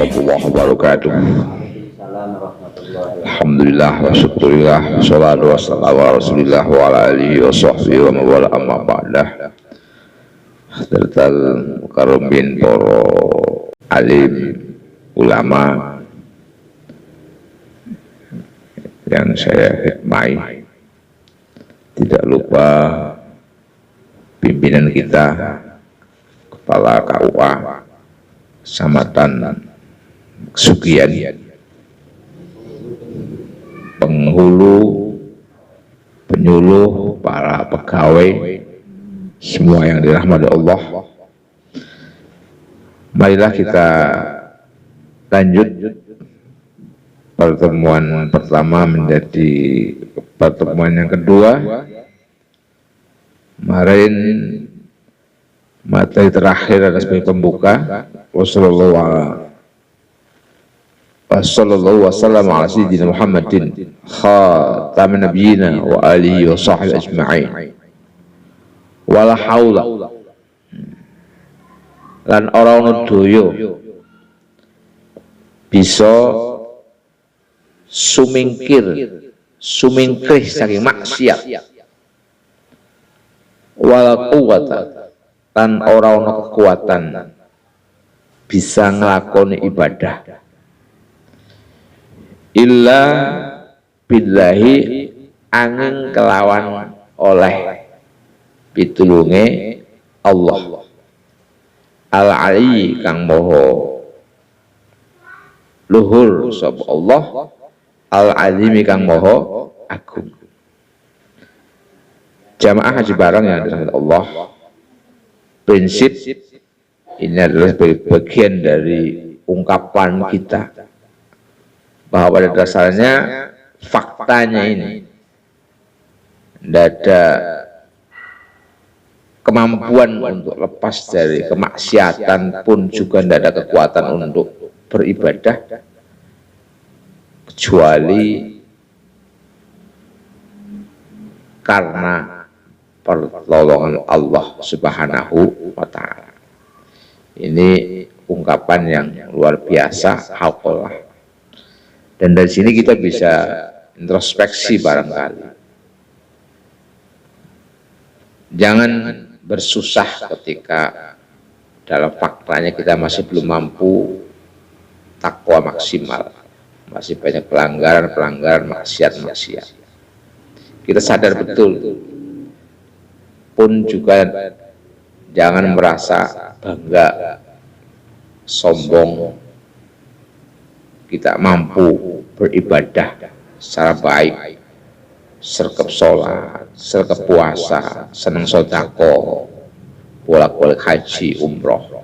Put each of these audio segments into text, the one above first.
warahmatullahi wabarakatuh. Alhamdulillah wa syukurillah, wassalatu wassalamu ala rasulillah wa ala alihi wa sahbihi wa mawala amma ba'dah. Hadratal mukarramin para alim ulama yang saya khidmati, tidak lupa pimpinan kita, Kepala KUA Kecamatan Sugian, penghulu, penyuluh, para pegawai, semua yang dirahmati Allah. Marilah kita lanjut pertemuan pertama menjadi pertemuan yang kedua. Kemarin materi terakhir adalah sebagai pembuka. Wassallallahu wasallam ala sayyidina Muhammadin khatamin nabiyina wa alihi wa sahbihi ajma'in. Wala haula lan ora ono doyo bisa sumingkir saking maksiat, wala quwata lan ora ono kekuatan bisa nglakoni ibadah illa billahi angin kelawan oleh pitulunge Allah al-ali kang moho luhur sapa Allah al-azimi kang moho agung. Jamaah haji bareng yang dirahmati Allah, prinsip ini adalah bagian dari ungkapan kita bahwa pada dasarnya faktanya ini tidak ada kemampuan untuk lepas dari kemaksiatan, pun juga tidak ada kekuatan untuk beribadah kecuali karena pertolongan Allah Subhanahu wa ta'ala. Ini ungkapan yang luar biasa, haqallah. Dan dari sini kita bisa introspeksi barangkali. Jangan bersusah ketika dalam faktanya kita masih belum mampu takwa maksimal, masih banyak pelanggaran maksiat. Kita sadar betul, pun juga jangan merasa bangga, sombong, kita mampu beribadah secara baik, sergap sholat, sergap puasa, senang sedekah, bolak-balik haji, umroh.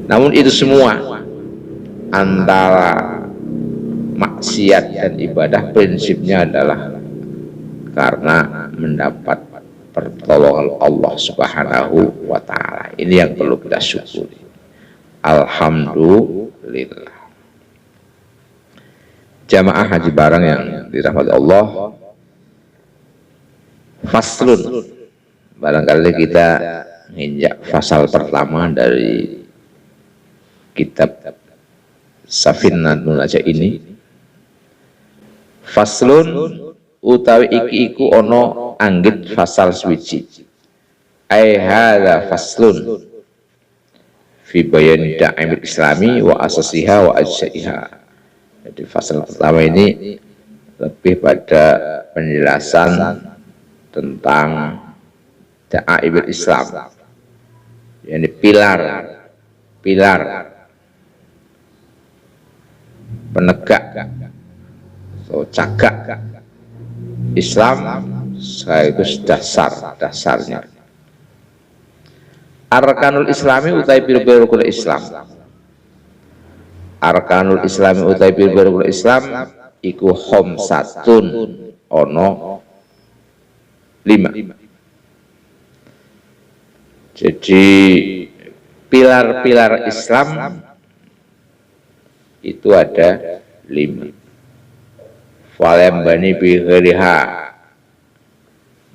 Namun itu semua antara maksiat dan ibadah prinsipnya adalah karena mendapat pertolongan Allah Subhanahu wa ta'ala. Ini yang perlu kita syukuri. Alhamdulillah. Jamaah haji bareng yang dirahmati Allah, faslun, barangkali kita menginjak fasal pertama dari kitab Safinatun Najah ini. Faslun utawi iki iku ono anggit fasal swiji. Ai hadza faslun fi bayan da'imil islami wa asasiha wa ajsaiha. Jadi fasal pertama ini lebih pada penjelasan tentang da'imil Islam, yakni pilar penegak atau cagak Islam sekaligus dasarnya. Arkanul Islami utai pira-pira rukun Islam. Arkanul Islami utai pira-pira rukun Islam iku khamsatun, ono 5. Jadi pilar-pilar Islam itu ada 5. Falembani bihriha,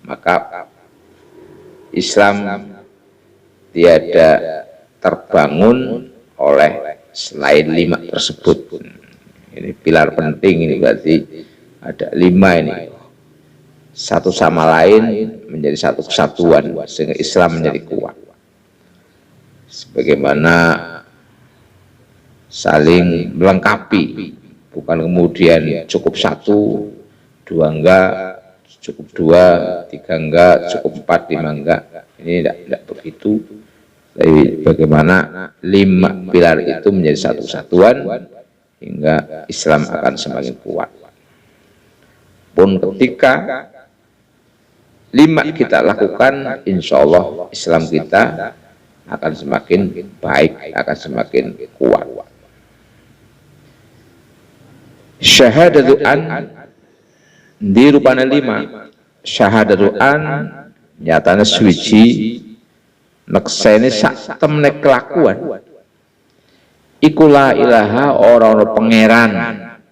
maka Islam tiada terbangun oleh selain 5 tersebut. Ini pilar penting, ini berarti ada 5 ini, satu sama lain menjadi satu kesatuan sehingga Islam menjadi kuat. Sebagaimana saling melengkapi, bukan kemudian cukup 1, 2 enggak, cukup 2, 3 enggak, cukup 4, 5 enggak. Ini tidak begitu. Tapi bagaimana 5 pilar itu menjadi satu kesatuan hingga Islam akan semakin kuat. Pun ketika 5 kita lakukan, insya Allah Islam kita akan semakin baik, akan semakin kuat. Syahadatu an di rupanya 5. Syahadatu an nyatanya suci nekseni sak temne kelakuan iku la ilaha orang pangeran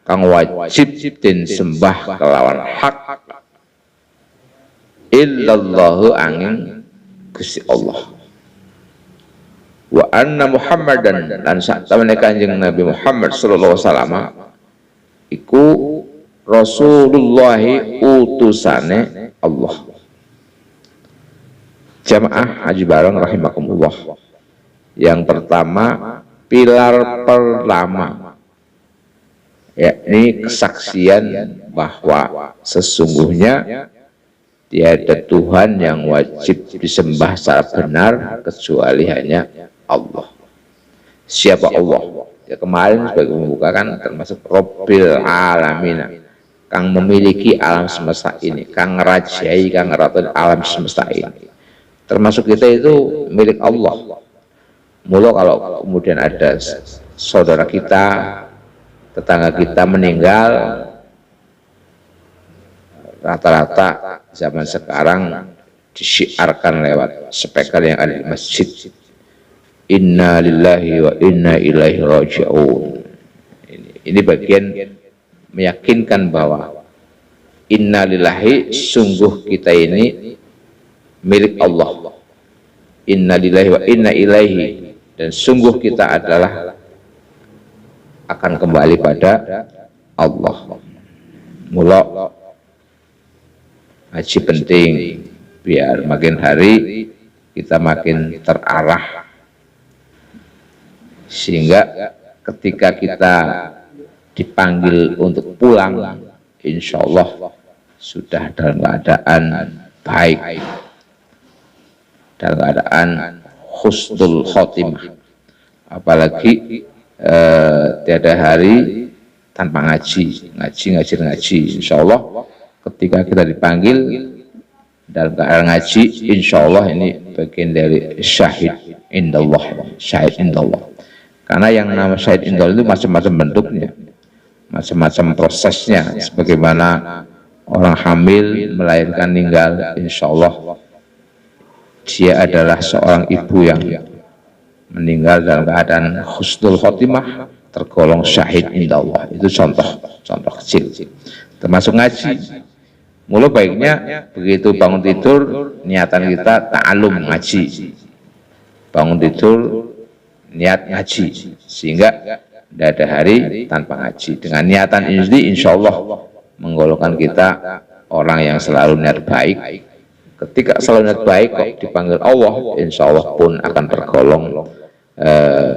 kang wajib den sembah kelawan hak illallahu angin Gusti Allah, wa anna Muhammadan lan sak temene Kanjeng Nabi Muhammad sallallahu alaihi wasallam iku Rasulullahi utusane Allah. Jamaah haji bareng rahimakumullah. Yang pertama, pilar pertama, yakni kesaksian bahwa sesungguhnya tiada Tuhan yang wajib disembah secara benar kecuali hanya Allah. Siapa Allah? Ya kemarin sebagai pembuka kan termasuk Rabbil Alamin, kang memiliki alam semesta ini, kang ngerajai, kang ngeratun alam semesta ini. Termasuk kita itu milik Allah. Mula kalau kemudian ada saudara kita, tetangga kita meninggal, rata-rata zaman sekarang disyiarkan lewat speaker yang ada di masjid, inna lillahi wa inna ilaihi raji'un. Ini bagian meyakinkan bahwa inna lillahi, sungguh kita ini milik Allah, inna lillahi wa inna ilaihi, dan sungguh kita adalah akan kembali pada Allah. Mula haji penting biar makin hari kita makin terarah, sehingga ketika kita dipanggil untuk pulang, insya Allah sudah dalam keadaan baik, dalam keadaan husnul khotimah. Apalagi tiada hari tanpa ngaji, insya Allah ketika kita dipanggil dalam keadaan ngaji, insya Allah ini bagian dari syahid indallah, syahid indallah. Karena yang nama syahid indallah itu macam-macam bentuknya, macam-macam prosesnya. Sebagaimana orang hamil melahirkan meninggal, insya Allah dia adalah seorang ibu yang meninggal dalam keadaan husnul khotimah, tergolong syahid indallah. Itu contoh kecil. Termasuk ngaji. Mula baiknya begitu bangun tidur, niatan kita ta'alum ngaji. Bangun tidur niat ngaji, sehingga tidak ada hari tanpa ngaji. Dengan niatan ini insya Allah menggolongkan kita orang yang selalu niat baik. Ketika selalu niat baik kok dipanggil Allah, insya Allah pun akan tergolong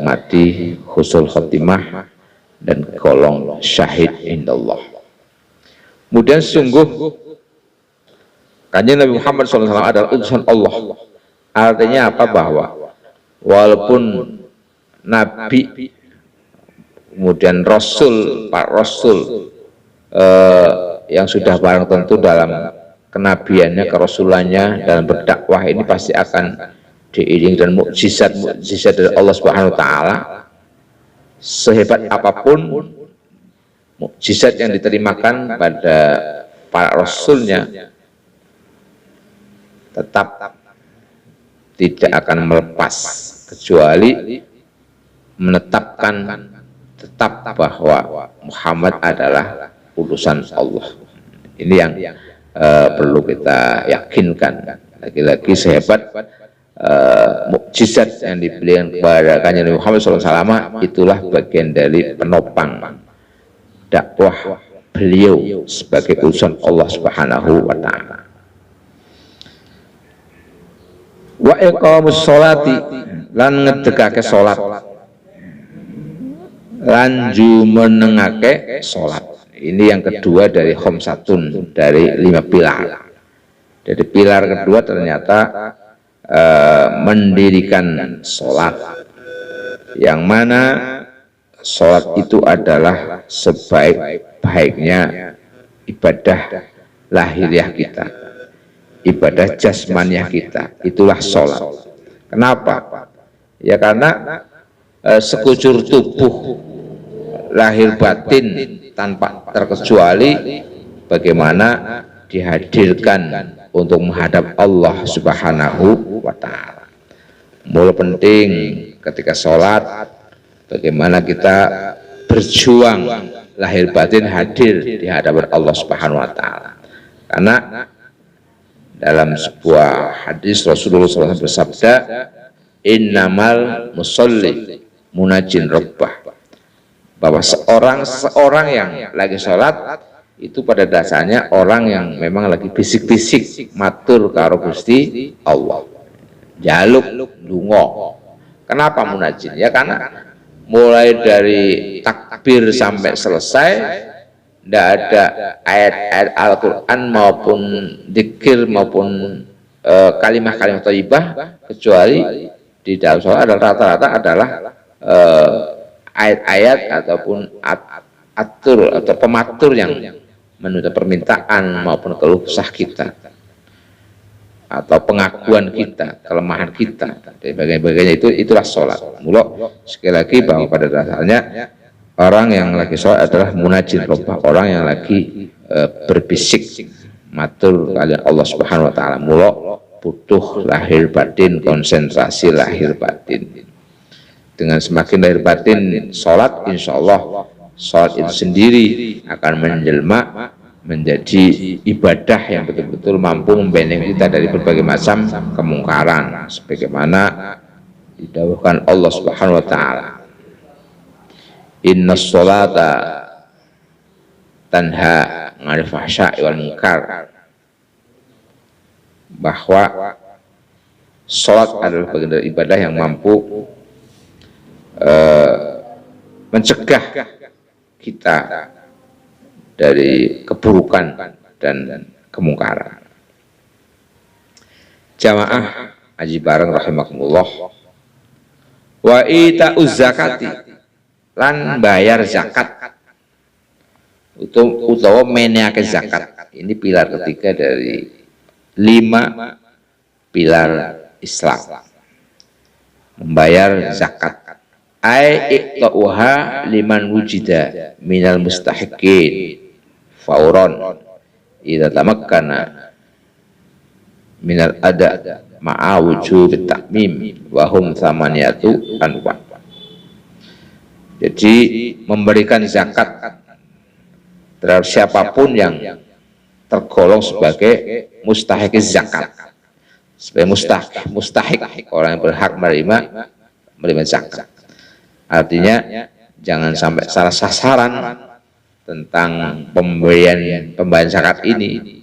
mati husnul khotimah dan golong syahid indallah. Kemudian sungguh Kanjeng Nabi Muhammad SAW adalah utusan Allah. Artinya apa? Bahwa walaupun Nabi, kemudian Rasul, Pak Rasul yang sudah barang tentu dalam kenabiannya, kerasulannya, dalam berdakwah ini pasti akan diiringi dan mukjizat dari Allah Subhanahu wa taala. Sehebat apapun mukjizat yang diterimakan pada para rasulnya, tetap tidak akan melepas kecuali menetapkan tetap bahwa Muhammad adalah utusan Allah. Ini yang perlu kita yakinkan. Lagi-lagi sehebat mukjizat yang diberikan kepada Kanjeng Muhammad SAW, itulah bagian dari penopang dakwah beliau sebagai utusan Allah Subhanahu wa taala. Wa iqamus sholati, lan ngedekake salat, lan jumenengake salat. Ini yang kedua dari khamsatun, dari 5 pilar. Jadi pilar kedua ternyata mendirikan sholat, yang mana sholat itu adalah sebaik-baiknya ibadah lahiriah kita, ibadah jasmaniah kita, itulah sholat. Kenapa? Ya karena sekujur tubuh lahir batin tanpa terkecuali bagaimana dihadirkan untuk menghadap Allah Subhanahu wa taala. Mulai penting ketika sholat, bagaimana kita berjuang lahir batin hadir di hadapan Allah Subhanahu wa taala. Karena dalam sebuah hadis Rasulullah SAW bersabda, innamal musolli munajin rabbah, bahwa seorang yang lagi sholat itu pada dasarnya orang yang memang lagi bisik-bisik matur karo Gusti Allah, jaluk lungo. Kenapa munajin? Ya karena mulai dari takbir sampai selesai tidak ada ayat-ayat Al-Quran maupun dzikir maupun kalimat-kalimat thayyibah, kecuali di dalam sholat rata-rata adalah ayat-ayat ataupun atur atau pematur yang menuntut permintaan maupun keluh kesah kita atau pengakuan kita, kelemahan kita, dan sebagainya. Itulah sholat. Mula sekali lagi bahwa pada dasarnya orang yang lagi sholat adalah munajin robbah, orang yang lagi berbisik matur kalian Allah Subhanahu wa taala. Mula butuh lahir batin, konsentrasi lahir batin. Dengan semakin lahir batin sholat, insya Allah sholat itu sendiri akan menjelma menjadi ibadah yang betul-betul mampu membeneng kita dari berbagai macam kemungkaran, sebagaimana didhawuhkan Allah Subhanahu wa taala, innas sholata tanha 'anil fahsya'i wal munkar, bahwa sholat adalah bagian dari ibadah yang mampu mencegah kita dari keburukan dan kemungkaran. Jamaah haji bareng rahimakumullah. Wa ita'uz zakati, lan bayar zakat utawa meneake zakat. Ini pilar ketiga dari 5 pilar Islam. Membayar zakat, ai iqta'uha liman wujida minal mustahiqin fauron idza tamakkana minal ada ma'a wujud takmim wa hum thamaniyatu anwa. Jadi memberikan zakat terhadap siapapun yang tergolong sebagai mustahik zakat, sebagai mustahik orang yang berhak menerima zakat. Artinya jangan sampai salah sasaran tentang pemberian zakat ini.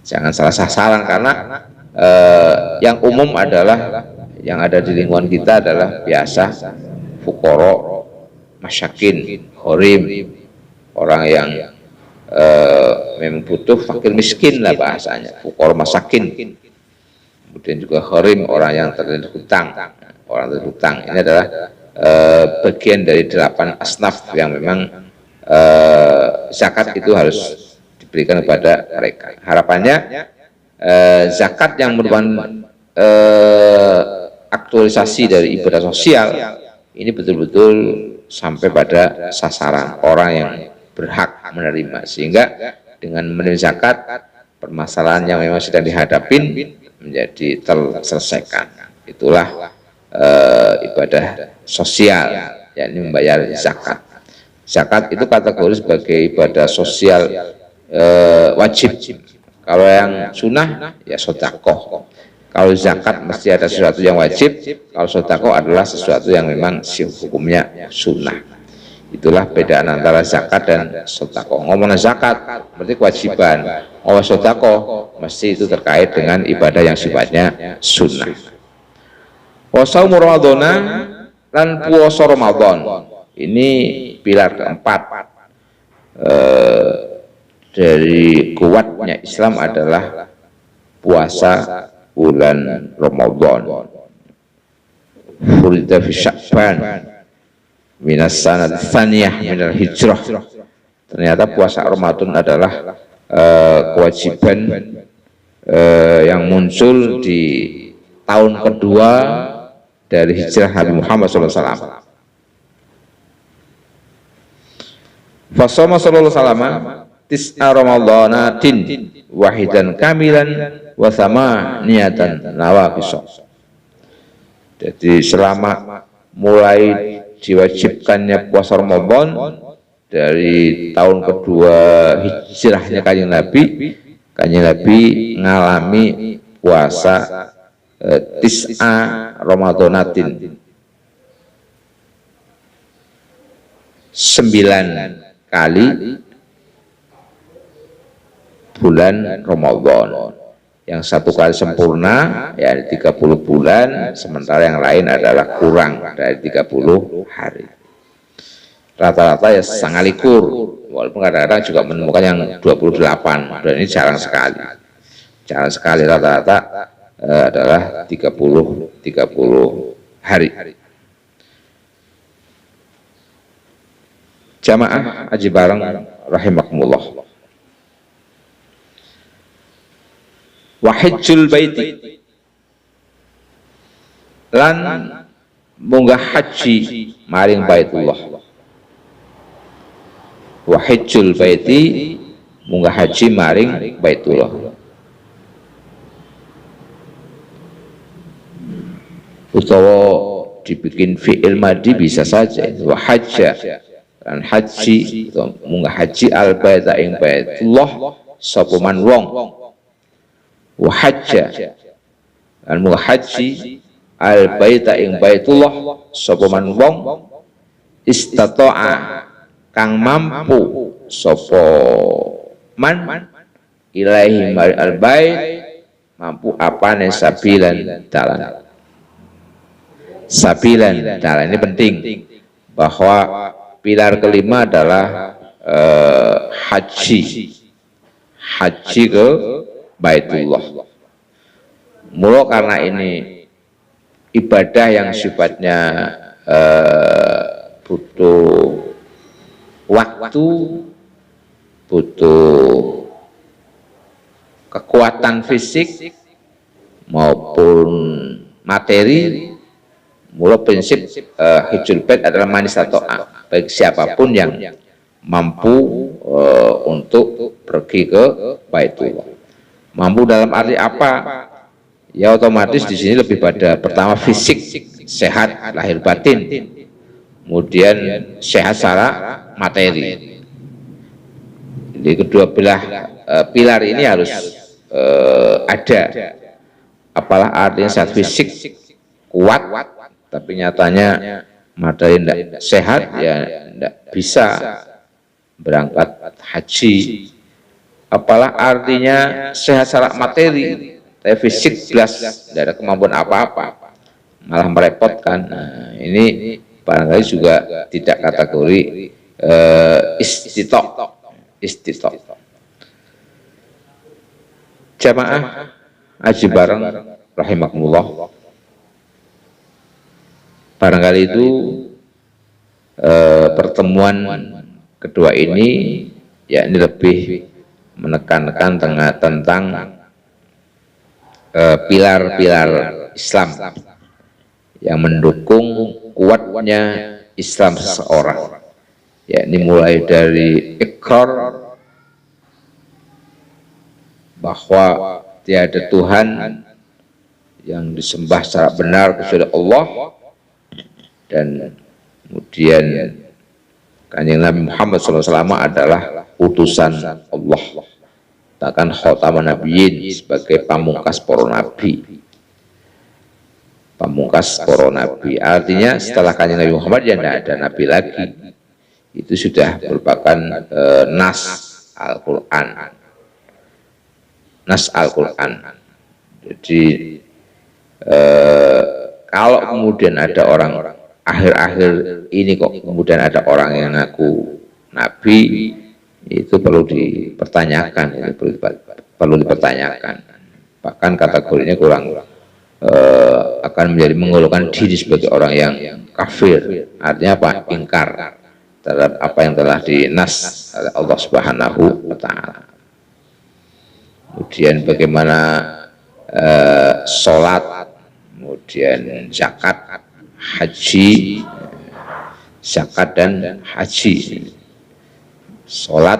Jangan salah sasaran, karena yang umum adalah yang ada di lingkungan kita adalah biasa fukoro, masyakin, khorim, orang yang memang butuh, fakir miskin lah bahasanya, fukoro, masakin. Kemudian juga khorim, orang yang terlilit hutang, orang terlilit hutang. Ini adalah bagian dari 8 asnaf yang memang zakat itu harus diberikan kepada mereka. Harapannya zakat yang merupakan aktualisasi dari ibadah sosial ini betul-betul sampai pada sasaran orang yang berhak menerima, sehingga dengan menerima zakat permasalahan yang memang sedang dihadapin menjadi terselesaikan. Itulah ibadah sosial, yakni membayar zakat. Zakat itu kategori sebagai ibadah sosial wajib Kalau yang sunnah ya sedekah. Kalau zakat mesti ada sesuatu yang wajib, kalau sedekah adalah sesuatu yang memang hukumnya sunnah. Itulah perbedaan antara zakat dan sedekah. Ngomongin zakat berarti kewajiban. Ngomong sedekah mesti itu terkait dengan ibadah yang sifatnya sunnah. Wa shaumu Ramadhana lan puasa Ramadan. Ini pilar keempat dari kuatnya Islam adalah puasa bulan Ramadan. Furida fi Sya'ban minas sanad tsaniyah minal hijrah. Ternyata puasa Ramadan adalah kewajiban yang muncul di tahun kedua dari hijrah Nabi Muhammad SAW. Fasoma sallallahu alaihi tis'a ramadhanatin wahidan kamilan wa thamaniyatan nawaqis. Jadi selama mulai diwajibkannya puasa Ramadan dari tahun kedua hijrahnya Kanjeng Nabi ngalami puasa tis'a ramadhanatin 9 kali bulan Ramadan. Yang satu kali sempurna ya 30 bulan, sementara yang lain adalah kurang dari 30 hari. Rata-rata ya sangat likur, walaupun kadang-kadang juga menemukan yang 28, dan ini jarang sekali. Jarang sekali, rata-rata adalah 30 hari. Jamaah haji bareng rahimakumullah. Wa hajjul baiti lan munggah haji maring Baitullah. Wa hajjul baiti munggah haji maring Baitullah. Utawa dibikin fi'il madhi bisa saja. Wa hajja dan haji munggah haji al baita ing Baitullah sapa man wong. Wa hajja dan munggah haji al baita ing Baitullah sapa man wong istata'a kang mampu sapa man ilahi mari al bait mampu apane sabilan dalan. Sabilan dalan ini penting, bahwa pilar kelima adalah haji ke Baitullah. Mula karena ini ibadah yang sifatnya butuh waktu, butuh kekuatan fisik maupun materi. Mula prinsip hijjul bait adalah man istata'a, baik siapapun yang mampu untuk pergi ke Baitullah. Mampu dalam arti apa? Ya otomatis di sini lebih pada pertama fisik sehat lahir batin, kemudian sehat secara materi. Jadi kedua belah pilar ini harus ada. Apalah artinya sehat fisik kuat, tapi nyatanya materi tidak sehat, ya tidak bisa berangkat haji. Apalah artinya sehat secara materi, tapi fisik jelas tidak ada kemampuan apa-apa, malah merepotkan. Nah, ini barangkali juga tidak kategori istitok. Jamaah haji bareng rahimakumullah. Barangkali itu pertemuan kedua ini ya ini lebih menekankan tentang pilar-pilar Islam yang mendukung kuatnya Islam seseorang, yakni mulai dari ikrar bahwa tiada Tuhan yang disembah secara benar kecuali Allah, dan kemudian Kanjeng Nabi Muhammad SAW adalah utusan Allah. bahkan khataman nabiyyin, sebagai pamungkas para nabi. Pamungkas para nabi artinya setelah kanjeng Nabi Muhammad ya tidak ada nabi lagi. Itu sudah merupakan nas Al-Quran. Nas Al-Quran. Jadi kalau kemudian ada orang akhir-akhir ini kok kemudian ada orang yang ngaku nabi, itu perlu dipertanyakan, perlu dipertanyakan. Bahkan kategorinya kurang akan menjadi menggolongkan diri sebagai orang yang kafir. Artinya apa? Ingkar terhadap apa yang telah dinas oleh Allah Subhanahu wa Ta'ala. Kemudian bagaimana sholat, kemudian zakat, haji, zakat dan haji. Sholat,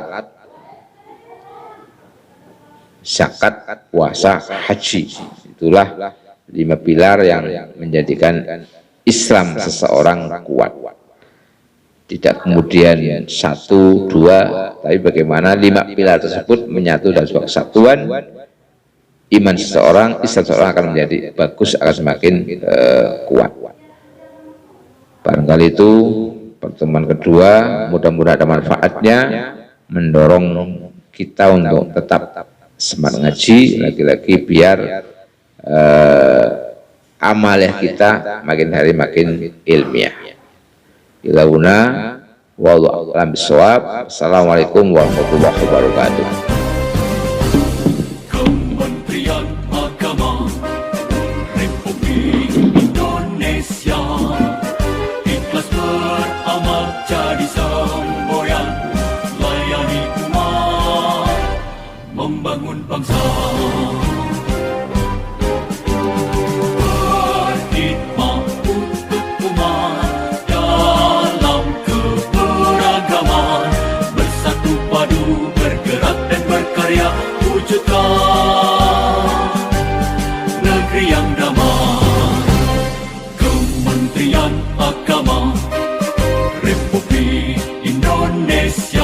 zakat, puasa, haji. Itulah 5 pilar yang menjadikan Islam seseorang kuat. Tidak kemudian 1, 2, tapi bagaimana 5 pilar tersebut menyatu dalam sebuah kesatuan. Iman seseorang, Islam seseorang akan menjadi bagus, akan semakin kuat. Barangkali itu pertemuan kedua, mudah-mudahan ada manfaatnya, mendorong kita untuk tetap semangat ngaji, lagi-lagi biar amalia kita makin hari makin ilmiah. Ilauna wallahu a'lam bishawab. Assalamualaikum warahmatullahi wabarakatuh. Kementerian Agama Republik Indonesia ikhlas beramal jadi semboyan, layani umat, membangun bangsa. Negeri yang damai. Kementerian Agama Republik Indonesia.